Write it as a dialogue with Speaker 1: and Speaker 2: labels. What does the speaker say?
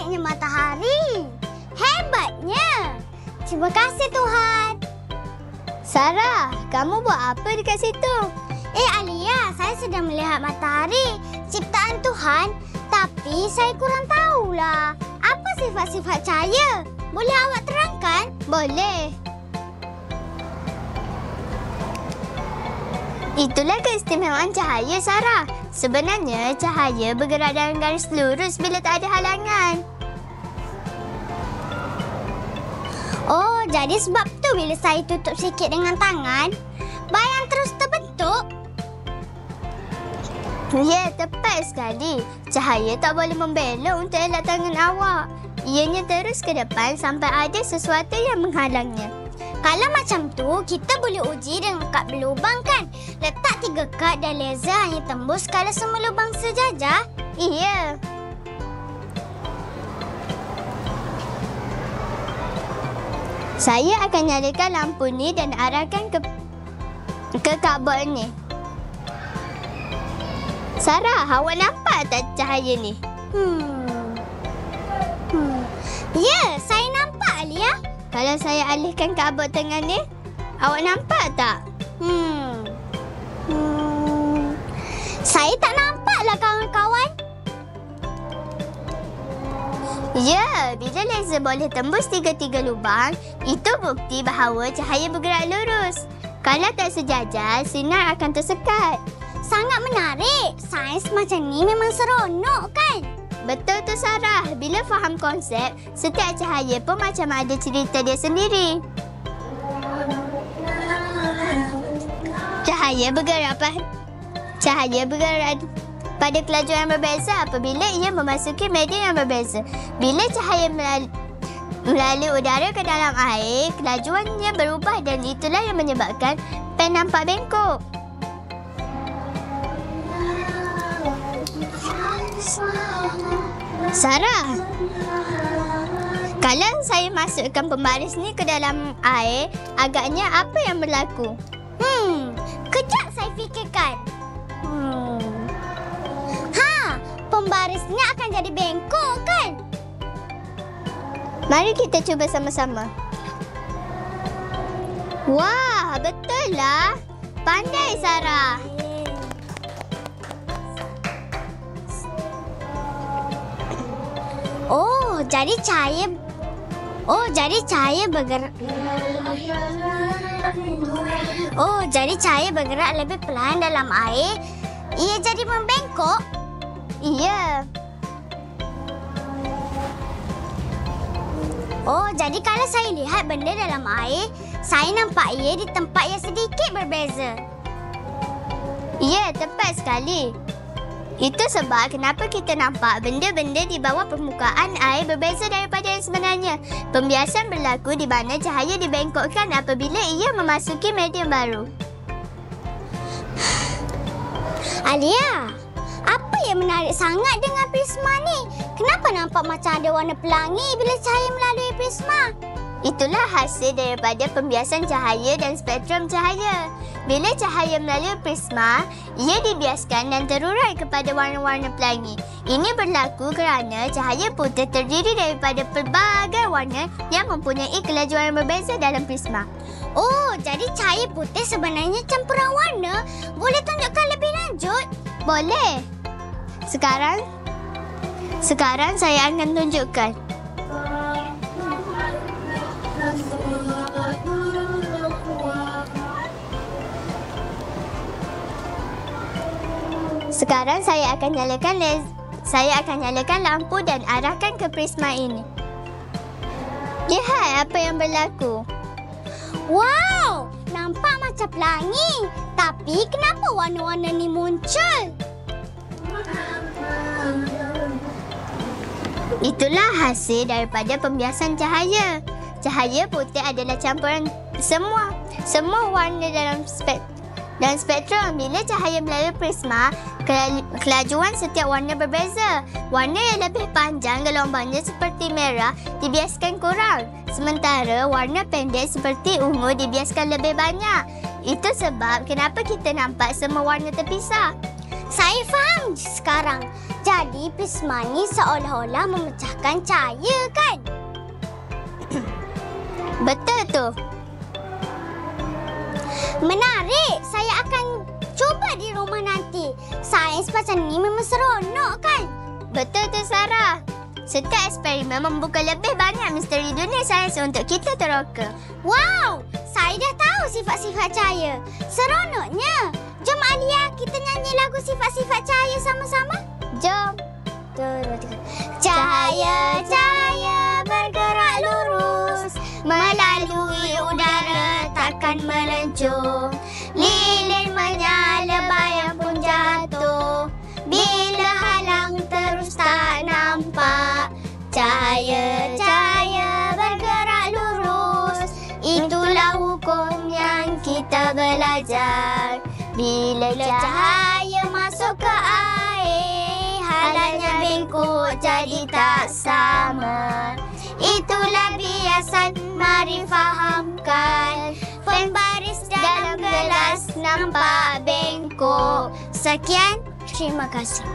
Speaker 1: nampaknya matahari. Hebatnya. Terima kasih Tuhan.
Speaker 2: Sarah, kamu buat apa dekat situ?
Speaker 1: Alia, saya sedang melihat matahari, ciptaan Tuhan. Tapi saya kurang tahulah apa sifat-sifat cahaya. Boleh awak terangkan?
Speaker 2: Boleh. Itulah keistimewaan cahaya, Sarah. Sebenarnya, cahaya bergerak dalam garis lurus bila tak ada halangan.
Speaker 1: Oh, jadi sebab tu bila saya tutup sikit dengan tangan, bayang terus terbentuk?
Speaker 2: Ya, tepat sekali. Cahaya tak boleh membelok untuk elak tangan awak. Ianya terus ke depan sampai ada sesuatu yang menghalangnya.
Speaker 1: Kalau macam tu, kita boleh uji dengan kad berlubang kan? Letak 3 kad dan laser hanya tembus kalau semua lubang sejajar.
Speaker 2: Iya. Saya akan nyalakan lampu ni dan arahkan ke kabel ni. Sarah, awak nampak tak cahaya ni?
Speaker 1: Ya, saya nampak, Alia.
Speaker 2: Kalau saya alihkan kabel tengah ni, awak nampak tak?
Speaker 1: Saya tak nampaklah kawan-kawan.
Speaker 2: Ya, bila laser boleh tembus 3 lubang, itu bukti bahawa cahaya bergerak lurus. Kalau tak sejajar, sinar akan tersekat.
Speaker 1: Sangat menarik. Sains macam ni memang seronok kan?
Speaker 2: Betul tu Sarah. Bila faham konsep, setiap cahaya pun macam ada cerita dia sendiri. Cahaya bergerak pada kelajuan yang berbeza apabila ia memasuki media yang berbeza. Bila cahaya melalui udara ke dalam air, kelajuannya berubah dan itulah yang menyebabkan pen nampak bengkok. Sarah, kalau saya masukkan pembaris ni ke dalam air, agaknya apa yang berlaku?
Speaker 1: Kejap saya fikirkan. Pembarisnya akan jadi bengkok kan?
Speaker 2: Mari kita cuba sama-sama. Wah, betul lah. Pandai Sarah.
Speaker 1: Oh, jadi cahaya bergerak. Oh, jadi cahaya bergerak lebih pelan dalam air. Ia jadi membengkok.
Speaker 2: Iya.
Speaker 1: Oh, jadi kalau saya lihat benda dalam air, saya nampak ia di tempat yang sedikit berbeza.
Speaker 2: Ya, tepat sekali. Itu sebab kenapa kita nampak benda-benda di bawah permukaan air berbeza daripada yang sebenarnya. Pembiasan berlaku di mana cahaya dibengkokkan apabila ia memasuki medium baru.
Speaker 1: Alia, apa yang menarik sangat dengan prisma ni? Kenapa nampak macam ada warna pelangi bila cahaya melalui prisma?
Speaker 2: Itulah hasil daripada pembiasan cahaya dan spektrum cahaya. Bila cahaya melalui prisma, ia dibiaskan dan terurai kepada warna-warna pelangi. Ini berlaku kerana cahaya putih terdiri daripada pelbagai warna yang mempunyai kelajuan yang berbeza dalam prisma.
Speaker 1: Oh, jadi cahaya putih sebenarnya campuran warna. Boleh tunjukkan lebih lanjut?
Speaker 2: Boleh. Sekarang saya akan tunjukkan. Sekarang saya akan nyalakan lampu dan arahkan ke prisma ini. Lihat apa yang berlaku.
Speaker 1: Wow, nampak macam pelangi. Tapi kenapa warna-warna ni muncul?
Speaker 2: Itulah hasil daripada pembiasan cahaya. Cahaya putih adalah campuran semua warna dalam spektrum. Bila cahaya melalui prisma, kelajuan setiap warna berbeza. Warna yang lebih panjang gelombangnya seperti merah dibiaskan kurang, sementara warna pendek seperti ungu dibiaskan lebih banyak. Itu sebab kenapa kita nampak semua warna terpisah.
Speaker 1: Saya faham sekarang. Jadi prisma ni seolah-olah memecahkan cahaya kan?
Speaker 2: Betul tu.
Speaker 1: Menarik. Saya akan cuba di rumah nanti. Sains pasal ni memang seronok kan?
Speaker 2: Betul tu Sarah. Setiap eksperimen membuka lebih banyak misteri dunia sains untuk kita teroka.
Speaker 1: Wow! Saya dah tahu sifat-sifat cahaya. Seronoknya. Jom Alia, kita nyanyi lagu sifat-sifat cahaya sama-sama.
Speaker 2: Jom.
Speaker 1: Cahaya, cahaya bergerak lurus, melalui udara takkan melencung. Lilin menyala, bayang pun jatuh, bila halang terus tak nampak. Cahaya, cahaya bergerak lurus, itulah hukum yang kita belajar. Bila cahaya masuk ke air, halanya bengkok jadi tak sama. Itulah biasan, mari fahamkan. Pembaris dalam gelas nampak bengkok. Sekian, terima kasih.